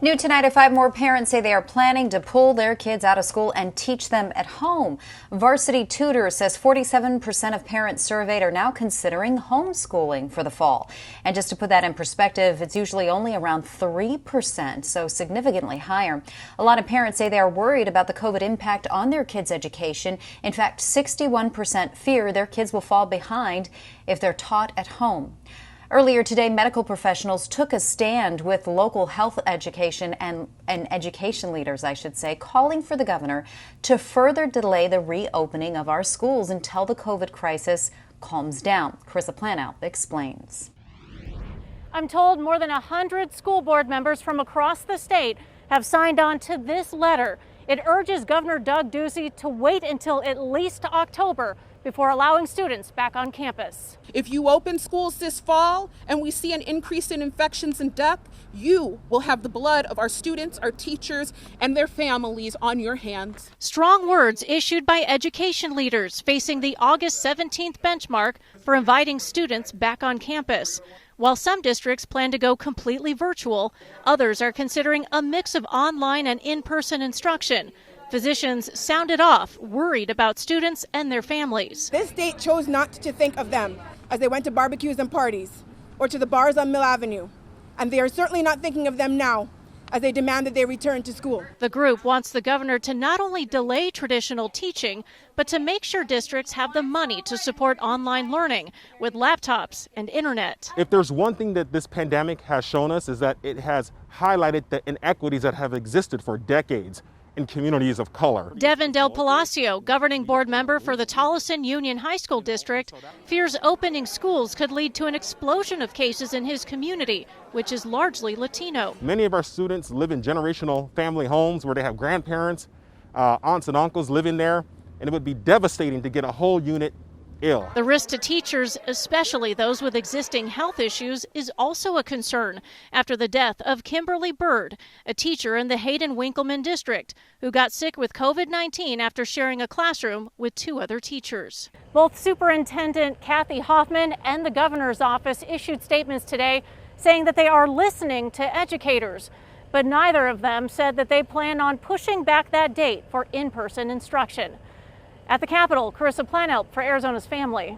New tonight at 5, more parents say they are planning to pull their kids out of school and teach them at home. Varsity Tutors says 47% of parents surveyed are now considering homeschooling for the fall. And just to put that in perspective, it's usually only around 3%, so significantly higher. A lot of parents say they are worried about the COVID impact on their kids' education. In fact, 61% fear their kids will fall behind if they're taught at home. Earlier today, medical professionals took a stand with local health education and education leaders, calling for the governor to further delay the reopening of our schools until the COVID crisis calms down. Carissa Planow explains. I'm told more than 100 school board members from across the state have signed on to this letter. It urges Governor Doug Ducey to wait until at least October before allowing students back on campus. If you open schools this fall and we see an increase in infections and death, you will have the blood of our students, our teachers, and their families on your hands. Strong words issued by education leaders facing the August 17th benchmark for inviting students back on campus. While some districts plan to go completely virtual, others are considering a mix of online and in-person instruction. Physicians sounded off, worried about students and their families. This state chose not to think of them as they went to barbecues and parties or to the bars on Mill Avenue. And they are certainly not thinking of them now as they demand that they return to school. The group wants the governor to not only delay traditional teaching, but to make sure districts have the money to support online learning with laptops and internet. If there's one thing that this pandemic has shown us is that it has highlighted the inequities that have existed for decades in communities of color. Devin Del Palacio, governing board member for the Tolleson Union High School District, fears opening schools could lead to an explosion of cases in his community, which is largely Latino. Many of our students live in generational family homes where they have grandparents, aunts and uncles living there, and it would be devastating to get a whole unit ill. The risk to teachers, especially those with existing health issues, is also a concern after the death of Kimberly Bird, a teacher in the Hayden Winkleman district, who got sick with COVID-19 after sharing a classroom with 2 other teachers. Both Superintendent Kathy Hoffman and the governor's office issued statements today saying that they are listening to educators, but neither of them said that they plan on pushing back that date for in-person instruction. At the Capitol, Carissa Planow for Arizona's Family.